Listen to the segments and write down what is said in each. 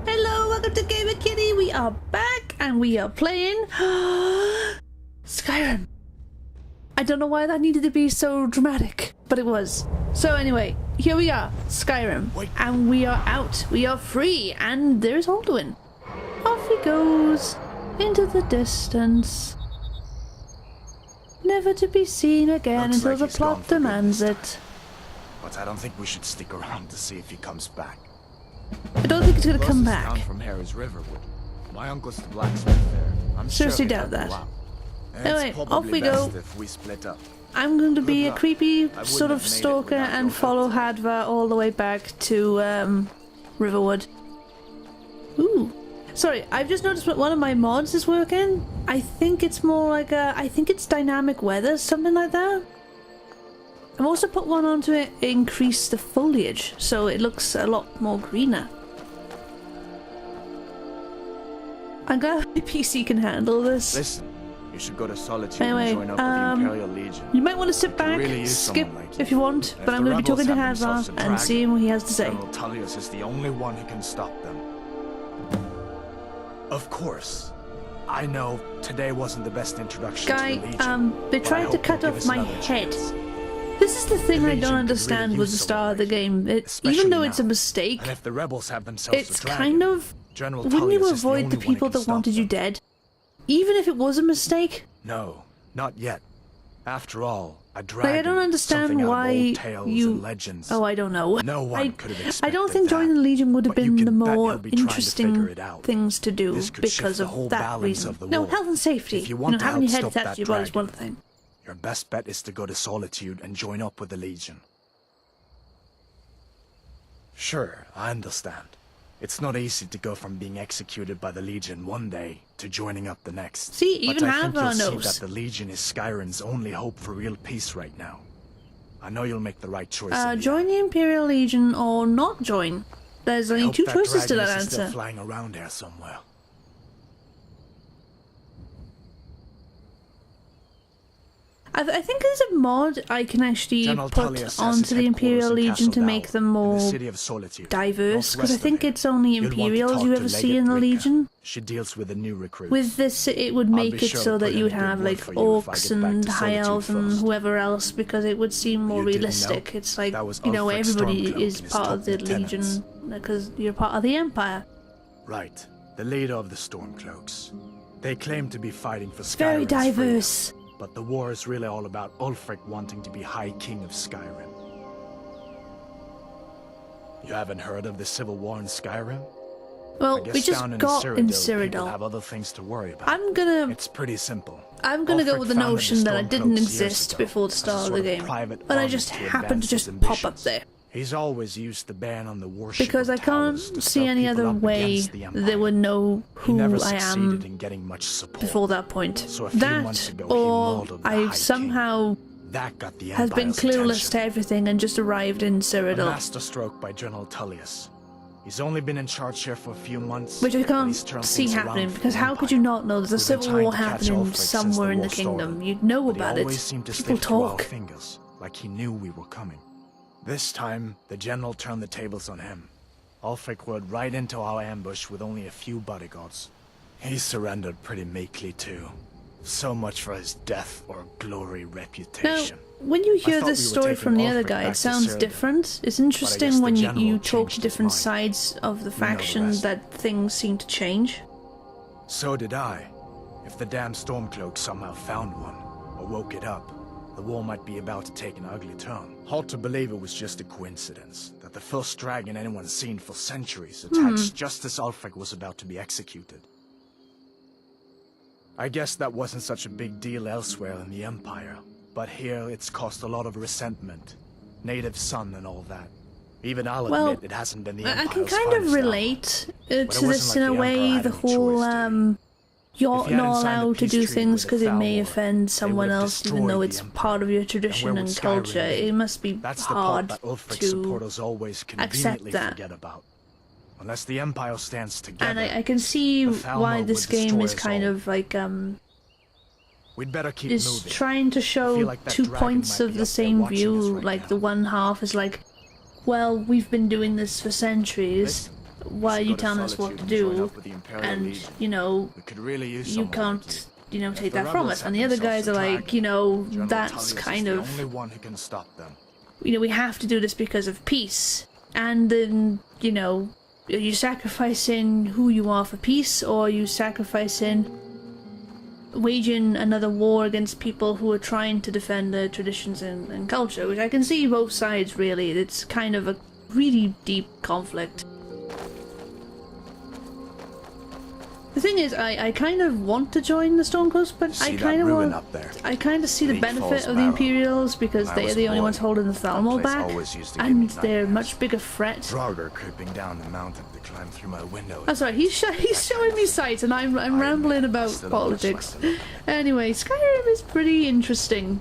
Hello, welcome to Gamer Kitty. We are back and we are playing Skyrim. I don't know why that needed to be so dramatic, but it was. So anyway, here we are, Skyrim, and we are out. We are free, and there's Alduin. Off he goes into the distance, never to be seen again until the plot demands it. But I don't think we should stick around to see if he comes back. I don't think it's gonna come back. Down from here is Riverwood. My uncle's the blacksmith there. I'm Seriously sure doubt that. Anyway, off we go. If we split up. I'm going to be a creepy sort of stalker and follow Hadva all the way back to Riverwood. Ooh. Sorry, I've just noticed that one of my mods is working. I think it's more like I think it's dynamic weather, something like that. I've also put one on to increase the foliage, so it looks a lot more greener. I'm glad my PC can handle this. Listen, you should go to Solitude anyway, and join up with the Imperial Legion. You might want to sit back, skip if you want, but I'm going to be talking to Hadva and seeing what he has to say. General Tullius is the only one who can stop them. Of course. I know today wasn't the best introduction to the Legion. They tried to cut off my head. This is the thing I don't understand with the start of the game. Even though it's a mistake, if the rebels have themselves it's kind of... Wouldn't you avoid the people that wanted you dead? Even if it was a mistake? No, not yet. After all, a dragon, like, I don't understand why you... Oh, I don't know. No one could have expected I don't think joining the Legion would have been the more interesting things to do because of that reason. No, health and safety. You know, having your head attached to your body is one thing. Your best bet is to go to Solitude and join up with the Legion. Sure, I understand. It's not easy to go from being executed by the Legion one day to joining up the next. See, even Hadva knows. I think you'll see that the Legion is Skyrim's only hope for real peace right now. I know you'll make the right choice. Join the Imperial Legion or not join. There's only two choices to that answer. Still flying around here somewhere. I think there's a mod I can actually put onto the Imperial Legion to make them more diverse, because I think it's only Imperials you ever see in the Legion. She deals with the new recruits. With this, it would make it so that you would have like orcs and high elves and whoever else, because it would seem more realistic. It's like, you know, everybody is part of the Legion because you're part of the Empire. Right, the leader of the Stormcloaks. They claim to be fighting for Skyrim's very diverse. Freedom. But the war is really all about Ulfric wanting to be High King of Skyrim. You haven't heard of the civil war in Skyrim? Well, we just got in Cyrodiil. Have other things to worry about. It's pretty simple. I'm gonna go with the notion that I didn't exist before the start of the game, but I just happened to just pop up there. He's always used the ban on the worship because I can't see any other way they would know who I am before that point. That, or I somehow have been clueless to everything and just arrived in Cyrodiil. A masterstroke by General Tullius. He's only been in charge here for a few months, which I can't see happening, because how could you not know there's a civil war happening somewhere in the kingdom? You'd know about it. People talk. Like he knew we were coming. This time, the general turned the tables on him. Ulfric rode right into our ambush with only a few bodyguards. He surrendered pretty meekly too. So much for his death or glory reputation. Now, when you hear this story from the other guy, it sounds different. It's interesting when you talk to different sides of the faction that things seem to change. So did I. If the damn Stormcloak somehow found one, or woke it up, the war might be about to take an ugly turn. Hard to believe it was just a coincidence that the first dragon anyone's seen for centuries attached just as Ulfric was about to be executed. I guess that wasn't such a big deal elsewhere in the Empire, but here it's caused a lot of resentment. Native son and all that. Even I'll admit it hasn't been the Empire's I can kind of relate to this in a way, the whole you're not allowed to do things because it may offend someone else, even though it's part of your tradition and culture. It must be hard to accept that. Unless the Empire stands together. And I can see why this game is kind of like We'd better keep trying to show 2 points of the same view. Like the one half is like, well, we've been doing this for centuries. Why are you telling us what to do? And, you know, you can't, you know, take that from us. And the other guys are like, you know, that's kind of, the only one who can stop them. you know, we have to do this because of peace. And then, you know, are you sacrificing who you are for peace, or are you sacrificing waging another war against people who are trying to defend their traditions and culture? Which I can see both sides, really. It's kind of a really deep conflict. The thing is, I kind of want to join the Stormcloaks, but I kind of want... Up there? I kind of see the benefit of the Imperials, because they're the only ones holding the Thalmor back, and they're a much bigger threat. Draugr creeping down the mountain to climb through my window. Oh, sorry, he's showing me sights, and I'm rambling about politics. Anyway, Skyrim is pretty interesting.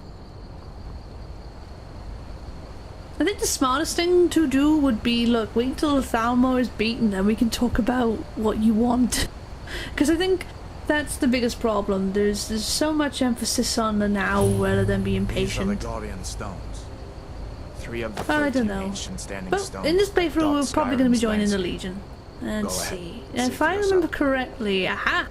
I think the smartest thing to do would be, look, wait till the Thalmor is beaten, then we can talk about what you want. Because I think that's the biggest problem. There's so much emphasis on the now rather than being patient. These are the Guardian stones. 3 of the 13 I don't know. ancient standing But stones in this playthrough, we're probably going to be joining Skyrim's the landscape. Legion. And Go ahead. see. See If for I yourself. remember correctly, aha!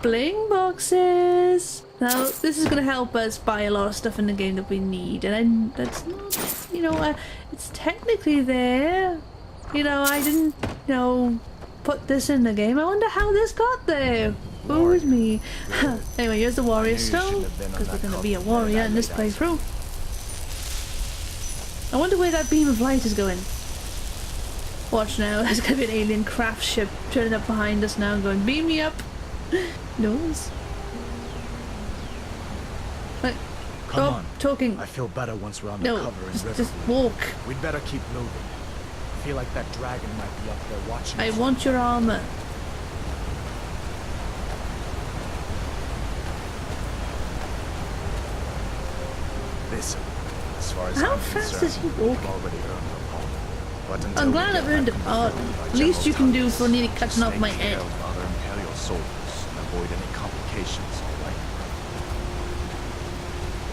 Bling boxes! Now, this is going to help us buy a lot of stuff in the game that we need. And that's not, you know, it's technically there. You know, I didn't, you know, put this in the game. I wonder how this got there. Who is me? Anyway, here's the warrior stone, because we're going to be a warrior in this playthrough. I wonder where that beam of light is going. Watch now, there's going to be an alien craft ship turning up behind us now and going, beam me up. Nose. Like, Come oh, on. talking. I feel better once we're on the No, cover in just Riverwood. walk. We'd better keep moving. I feel like that dragon might be up there watching I us. want your armor. Listen, as far as How I'm fast concerned, does he walk? we've already earned a pardon. But until I'm we glad get I've earned a back to pardon. Riverwood, our Least you can do general for nearly tells us cutting to off stay my clear head. of other Imperial soldiers and avoid any complications, alright?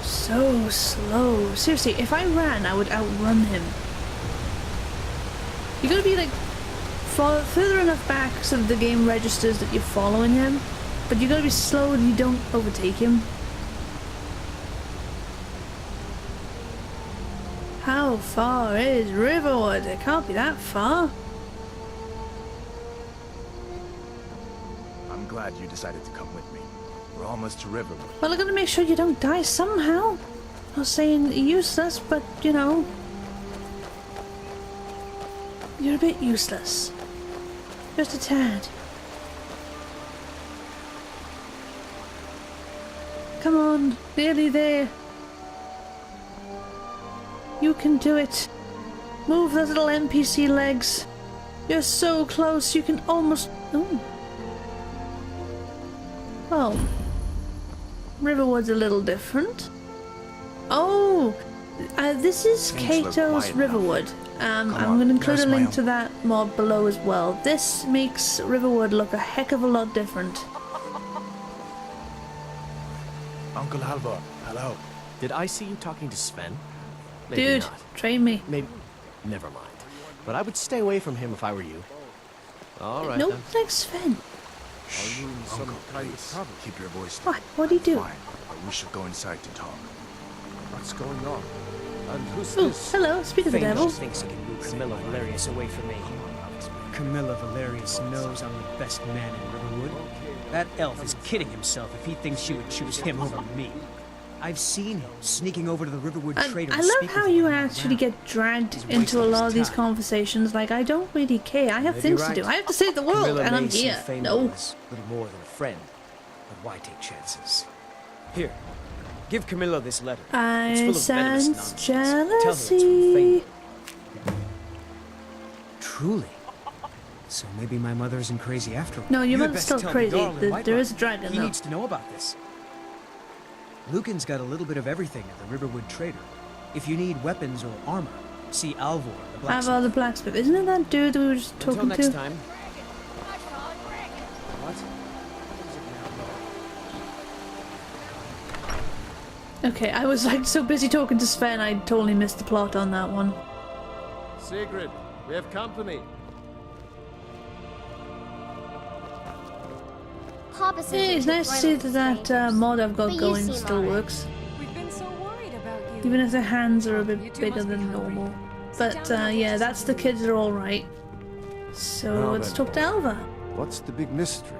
So slow. Seriously, if I ran, I would outrun him. You gotta be like further enough back so that the game registers that you're following him, but you gotta be slow and you don't overtake him. How far is Riverwood? It can't be that far. I'm glad you decided to come with me. We're almost to Riverwood. Well, I gotta make sure you don't die somehow. Not saying useless, but you know, you're a bit useless. Just a tad. Come on, nearly there. You can do it. Move those little NPC legs. You're so close, you can almost... Oh. Oh. Riverwood's a little different. Oh! This is Things look Kato's quiet now. Riverwood. I'm on, going to include a there's my link uncle. to that mod below as well. This makes Riverwood look a heck of a lot different. Uncle Halvor, hello. Did I see you talking to Sven? Maybe Dude, not. train me. Maybe. Never mind. But I would stay away from him if I were you. All right Nope, then. thanks Sven. Shh, Uncle, please. Keep your voice down. What? What'd he do? Fine, but we should go inside to talk. What's going on? And who's Oh, this? hello, speak of the devil. thinks he can move Camilla Valerius away from me. Camilla Valerius knows I'm the best man in Riverwood. That elf is kidding himself if he thinks she would choose him over me. I've seen him sneaking over to the Riverwood And trader. I and love speak how with you him actually around. get dragged He's into a wasting lot of his these time. conversations. Like, I don't really care. I have Maybe things you're to do. right. I have to save the world, Camilla and I'm may seem here. famous No. as little more than a friend. But why take chances? Here, give Camilla this letter. It's I full of venomous sense nonsense. Tell her it's from jealousy. Fame. Truly. So maybe my mother isn't crazy after all. No, your You had mother's best still tell crazy. Darl and There Whiterun. is a dragon, He though. needs to know about this. Lucan's got a little bit of everything at the Riverwood trader. If you need weapons or armor, see Alvor, the blacksmith. Alvar the blacksmith. Isn't it that dude that we were just Until talking next to? time. What? Okay, I was like so busy talking to Sven, I totally missed the plot on that one. Sigrid, we have company. Papa says Hey, it's you nice to run see with that strangers. mod I've got But you going seem still alright. works. We've been so worried about you. Even if their hands are a bit You two bigger must be than hungry. normal. Sit But down and I'll get yeah, you that's the something to kids are alright. So Now let's then. talk to Alva. What's the big mystery?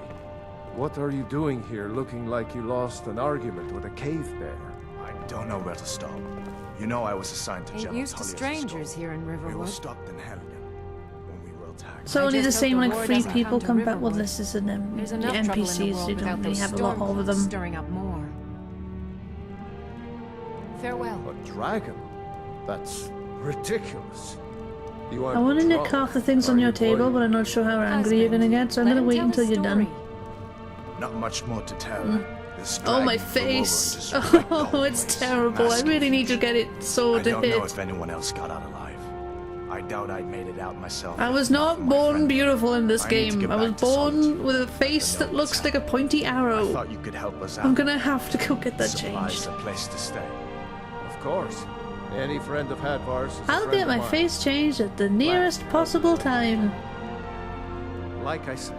What are you doing here looking like you lost an argument with a cave bear? I don't know where to stop. You know I was assigned to Ain't General used to Tullius' strangers store. here in We were Riverwood. stopped in Helgen when we were attacked. So I only the just hope same the like war 3 doesn't people come to come back. Well, Riverwood. this is an There's the enough trouble in the NPCs. world You don't without really those have a lot storm of clouds them. stirring up more. Farewell. A dragon? That's ridiculous. You I want to nick half the things on your table, but I'm not sure how angry you're gonna get, so I'm Let gonna him wait tell until his you're done. story. Not much more to tell. This Oh, my dragon flew over and face! just wrecked the Oh, whole it's place. terrible. I Massive really need to feature. get it I sword to don't know hit. if anyone else got out alive. I doubt I'd made it out myself. I if was not for not my born friend. beautiful in this I need to game. get I was back to born Solitude. with a face Let that know looks what's like a pointy I arrow. thought you could help us out. I'm gonna have to go get that Supplies changed. a place to stay. Of course. Any friend of Hadvar's is a I'll friend get of my mine. face changed at the nearest possible time. Like I said,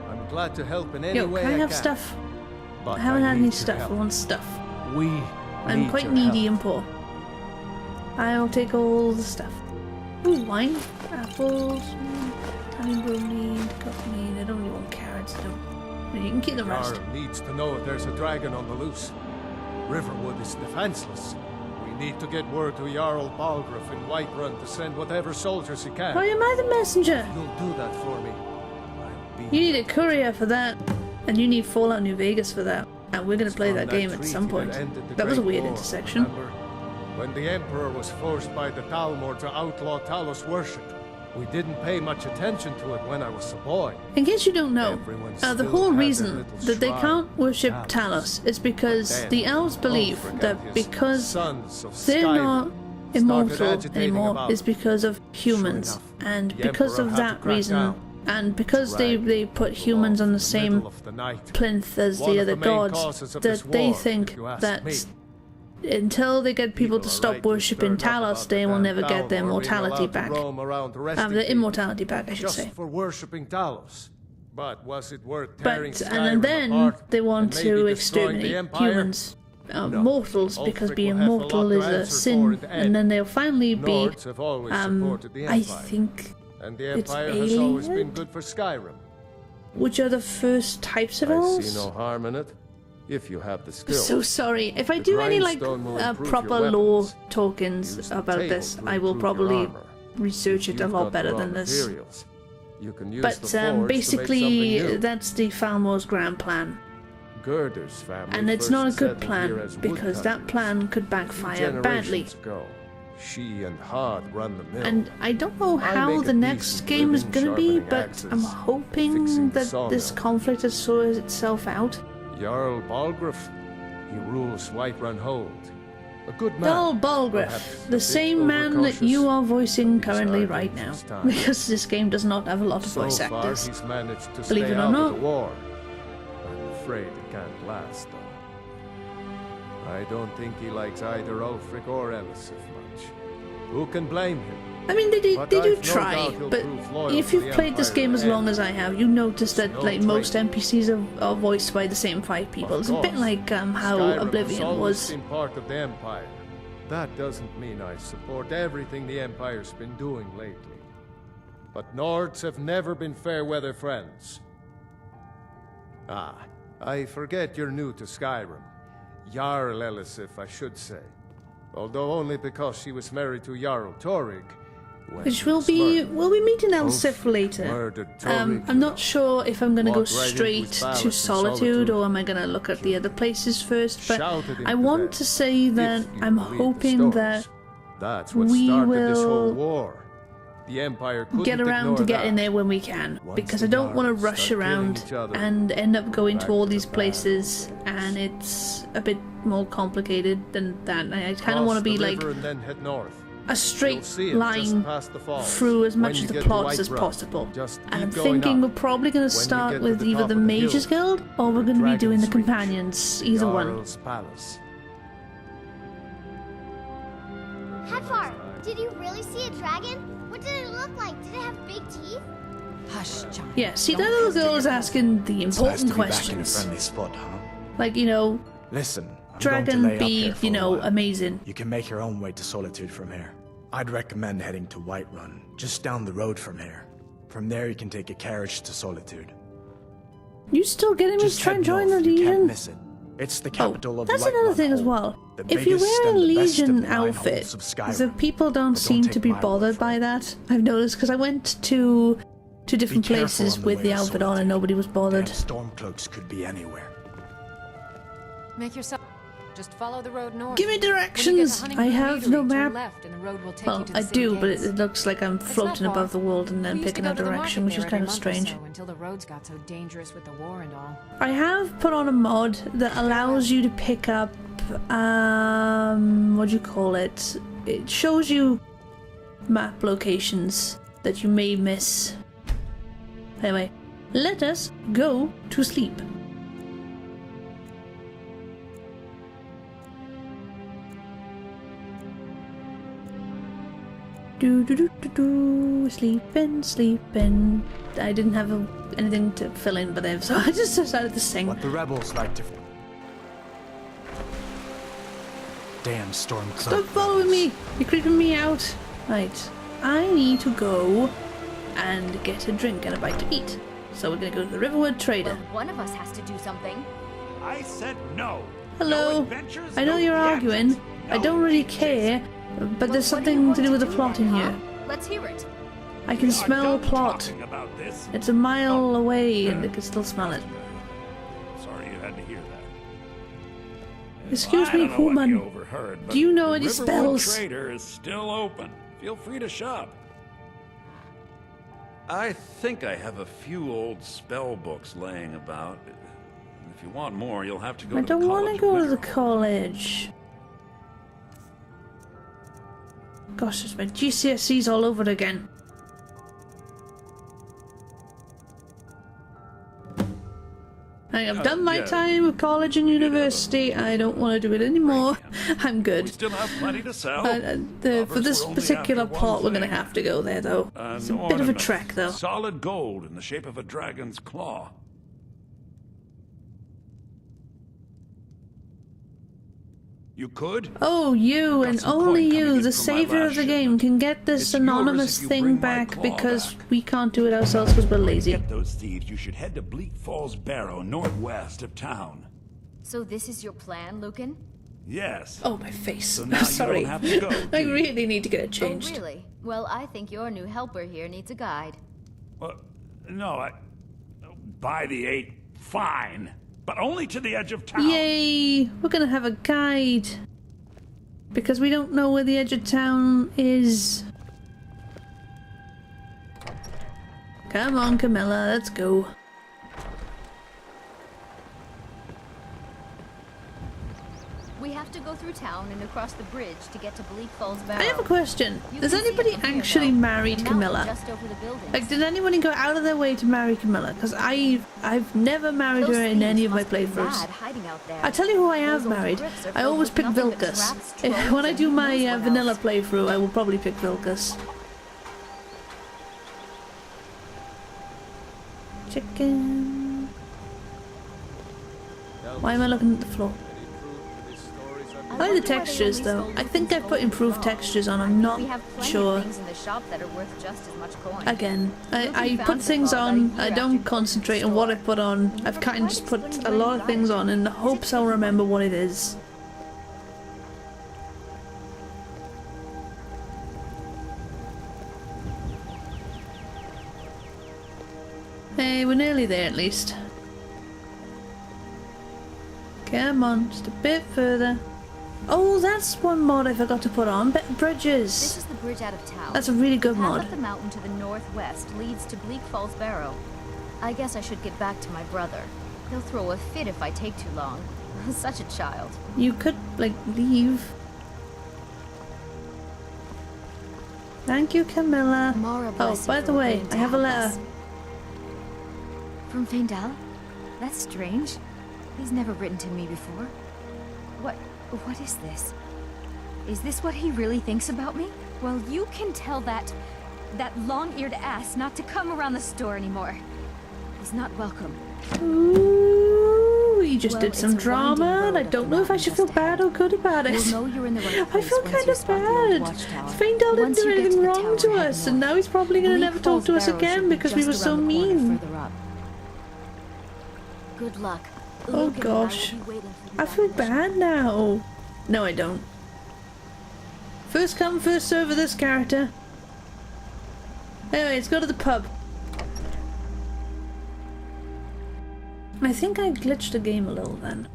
I'm glad to help in any Yo, way can I have can. stuff? But I haven't had need any your stuff. I help. want stuff. We I'm need quite your needy help. and poor. I'll take all the stuff. Ooh, wine, apples, tiny bromine, cocaine. I don't really want carrots. I don't. You can keep the rest. Jarl needs to know if there's a dragon on the loose. Riverwood is defenseless. We need to get word to Jarl Balgruuf in Whiterun to send whatever soldiers he can. Why am I the messenger? You'll do that for me. I'll be You need a courier for that, and you need Fallout New Vegas for that. And we're gonna play from that game at treaty some that point. ended the That was a Great weird War, intersection. remember? When the Emperor was forced by the Talmor to outlaw Talos worship, we didn't pay much attention to it when I was a boy. In case you don't know, Everyone the still whole has their reason little that they shrine can't worship to Talos is because Then, the elves believe Ulfric that and his because sons of they're Skyrim not started immortal agitating anymore about is it. because of humans. enough, And the because Emperor of had to that crack reason, down. and because they Dragged put the humans law on to the same middle of the night. plinth as One the of other the main gods, causes of this that they war, think if you ask that me. until they get people to People are stop rightly worshipping stirred up Talos, about they the will damn never get their Talmor being mortality allowed to back. roam around arresting Their people immortality back, I should just say. for worshipping Talos. But was it worth But tearing and Skyrim then apart they want and to maybe destroying the exterminate Empire? humans, No. mortals, because Ulfric being will have a mortal lot to is a answer for sin, in the and then end. they'll finally be, Nords have always supported the I Empire. think, And the it's Empire has always been alien? good for Skyrim. which are the first types of I elves? see no harm in it, if you have the skill. So sorry. If I The do any like grindstone will improve proper your lore weapons. tokens Use the about table this, to I will improve your probably armor. research it a You've lot got better the raw than this. materials. You can use the But forge to make basically, something new. that's the Falmor's grand plan. Girder's family And it's first not a good settled plan, here as because that woodcutters plan could two backfire badly. generations ago. She and Hod run the mill. And I don't know I how make a the next decent game is living gonna be, sharpening but axes, I'm fixing hoping the that this sawmill. conflict has sorted itself out. Jarl Balgruuf, he rules Whiterun Hold. A good man. Jarl Balgruuf, Perhaps a the bit same man that overcautious. you are voicing currently Sorry, right now, it's time. because this game does not have a lot of So voice far, actors. he's managed to Believe stay it or out not. of the war. I'm afraid it can't last, though. I don't think he likes either Ulfric or Elisif much. Who can blame him? I mean, they do But I've no try, doubt he'll but prove loyal if to you've the played this Empire game as in the long end. as I have, you notice that No like most traitor. NPCs are voiced by the same 5 people. Of It's a bit course. like how Skyrim has Oblivion always was. been part of the Empire. That doesn't mean I support everything the Empire's been doing lately. But Nords have never been fair weather friends. Ah, I forget you're new to Skyrim. Jarl Elisif, I should say. Although only because she was married to Jarl Torig. when Which he will was be, murdered. we'll be meeting Elsif Ulfric later. murdered Torig, I'm not sure if I'm gonna go Walked right into straight his palace to in Solitude or am I gonna look at the other places first, but Shouted him I to want death, to say that if you I'm believe the hoping stories. that That's what we started this whole will war. The Empire couldn't get around ignore to get that. in there when we can, Once because the I don't want to Jarls rush start killing around each other, and end up going to back all to these the places, and it's a bit more complicated than that. I kind of Cross want to be the like river and then head north. a straight You'll see it just line past the falls. through as When much you of the get to plots as Whiterun, possible. just And I'm keep going thinking up. we're probably going to When you start get to with the either top the of the Mages hill, Guild or we're going to be doing the Dragon's Reach, Companions. Either one. Jarl's Palace. Hadvar, did you really see a dragon? What does Hush, John. Yeah, see, that Don't little post girl your is post. asking the It's nice important to be back in a questions. friendly spot, huh? Like, you know, Listen, I'm Dragon going to lay up be, here for you a know, while. amazing. You can make your own way to Solitude from here. I'd recommend heading to Whiterun, just down the road from here. From there you can take a carriage to Solitude. You still getting me to Just try head and join the north, you can't Legion? miss it. It's the Oh, capital of that's Whiterun another thing as Hall, well. the If you biggest wear a and the best of Legion the 9 outfit, halls of Skyrim. the people don't But seem take to be my word bothered for by it. that. I've noticed, because I went to different careful places on the with way the to outfit on Solitude. and nobody was bothered. Damn stormcloaks could be anywhere. Make yourself. Just follow the road north. Give me When you get to directions! Huntington I have Meadery, no turn map. left and the road will take Well, you to the I city do, but gates. it looks like I'm It's not floating far. above the world and then We used to picking go a to the direction, market which is there kind every of month or strange. so until the roads got so dangerous with the war and all. I have put on a mod that allows you to pick up, what do you call it? It shows you map locations that you may miss. Anyway, let us go to sleep. Do do do do do, sleeping, sleeping. I didn't have anything to fill in for them, so I just decided to sing. What the rebels like to... Damn stormcloak. Stop following me! You're creeping me out. Right, I need to go and get a drink and a bite to eat. So we're gonna go to the Riverwood Trader. Well, one of us has to do something. I said no. Hello. No adventures, I know no you're yet. arguing. I No don't really peaches. care, but there's What do you something want to do with the do plot in then, here. huh? Let's hear it. I can We are smell done plot. talking about this. It's a mile away and I can still smell it. Sorry you had to hear that. Excuse I me, don't know what you woman. overheard, but Do you know the any Riverwood spells? Trader is still open. Feel free to shop. I think I have a few old spell books laying about. If you want more, you'll have to go I to don't the want to College go of to the Riverwood. college. Gosh, it's my GCSEs all over again. I've done my yeah. time with college and university. I don't want to do it anymore. I'm We good. still have plenty to sell. For Robbers this were only particular after one part, we're going to thing. have to go there, though. It's a An bit of a ornament. trek, though. Solid gold in the shape of a dragon's claw. You could? Oh, you Got and some only coin coming you, in the from my savior last of the game, can get this It's yours anonymous if you thing bring my back claw because back. we can't do it ourselves because we're lazy. Get those thieves. You should head to Bleak Falls Barrow, northwest of town. So this is your plan, Lucan? Yes. Oh, my face. So now you Sorry. don't have to go, I do you? really need to get it Oh, changed. really? Well, I think your new helper here needs a guide. No, by the 8, fine. But only to the edge of town. Yay! We're gonna have a guide. Because we don't know where the edge of town is. Come on, Camilla, let's go. We have to go through town and across the bridge to get to Bleak Falls Barrow. I have a question. You Has can see it anybody from here, actually though. married The mountain Camilla? Just over the buildings. Like, did anybody go out of their way to marry Camilla? Because I've never married Those her in any thieves of my must be playthroughs. mad hiding out there. I tell you who I Those have old married. crypts are I filled always with pick nothing but Vilcus. traps, trolls, When I and do who my knows what vanilla else. playthrough, I will probably pick Vilcus. Chicken. Why am I looking at the floor? I like the wonder why they textures only though. sold I think I've things put old and improved raw. textures on. I I'm mean, not we have plenty sure. of things in the shop that are worth just as much coin. Again, I Lucan put found things them all on. about a I year don't after concentrate going on to what the I put on. I've Never kind of quite just put explained a why lot you of things lied. on in the hopes I'll remember what it is. Hey, we're nearly there at least. Come on, just a bit further. Oh, that's one mod I forgot to put on. Bridges. This is the bridge out of town. That's a really good The path mod. up the mountain to the northwest leads to Bleak Falls Barrow. I guess I should get back to my brother. He'll throw a fit if I take too long. Such a child. You could, like, leave. Thank you, Camilla. Mara Oh, bless by you the for way, agreeing to I have a help letter. us. From Feindel? That's strange. He's never written to me before. What is this? Is this what he really thinks about me? Well, you can tell that that long-eared ass not to come around the store anymore. He's not welcome. Ooh, you just Well, did some it's a drama, winding and I road don't up know the if I should mountain feel bad or good about it. You'll know you're in the right I place feel once kind you of spot the old bad. watchtower. Feindel didn't Once do you get to anything the wrong tower, to head us, and north. now he's probably going to Bleak never talk to us Falls Barrow again should be because we were just so around the corner mean. further up. Good luck. Oh Logan and I will gosh. be waiting for you I back feel in the shop. bad now. No, I don't. First come, first serve with this character. Anyway, let's go to the pub. I think I glitched the game a little then.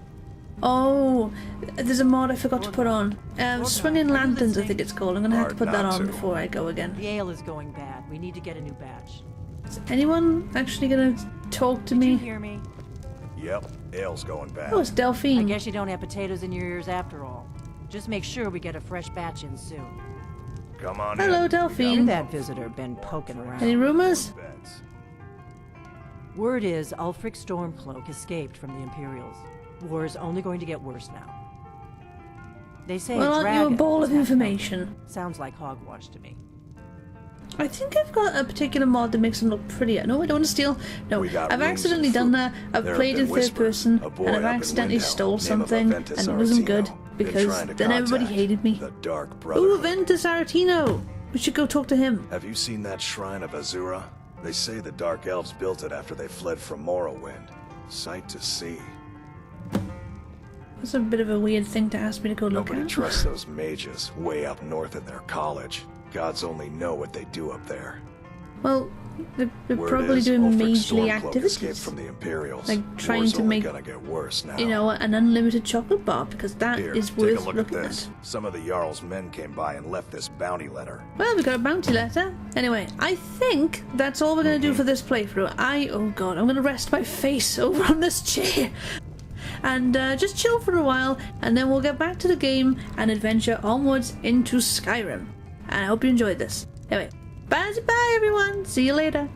Oh, there's a mod I forgot to put on. Swinging Lanterns, I think it's called. I'm gonna have to put that on before I go again. The ale is going bad. We need to get a new batch. Is anyone actually gonna talk to Did you me? hear me? Yep, ale's going bad. Oh, it's I Delphine. guess you don't have potatoes in your ears after all. Just make sure we get a fresh batch in soon. Come on Hello, in. Hear Delphine. that visitor been poking around? Any rumors? Beds. Word is Ulfric Stormcloak escaped from the Imperials. War is only going to get worse now. They say Well, a aren't you a dragon ball was of half information? Elven. Sounds like hogwash to me. I think I've got a particular mod that makes them look prettier. No, I don't want to steal. No, We got I've rooms accidentally and done food. that. I've There played have in been third person, whispers. A boy and I've up in accidentally Windhelm, stole name of something, Aventus and it wasn't good, Aretino. Been because trying to then everybody contact hated me. The Dark Ooh, Brotherhood. Aventus Aretino! We should go talk to him. Have you seen that shrine of Azura? They say the Dark Elves built it after they fled from Morrowind. Sight to see. That's a bit of a weird thing to ask me to go look Nobody at. trusts those mages way up north in their college. Gods only know what they do up there. Well, they're Word probably is, doing Ulfric magely Stormcloak escaped activities. from the Imperials. Like trying War's to only make, gonna get worse now. you know, an unlimited chocolate bar, because that Here, is take a worth look at looking this. at. Some of the Jarl's men came by and left this bounty letter. Well, we got a bounty letter. Anyway, I think that's all we're going to do for this playthrough. Oh god, I'm going to rest my face over on this chair. And just chill for a while, and then we'll get back to the game and adventure onwards into Skyrim. And I hope you enjoyed this. Anyway, bye everyone. See you later.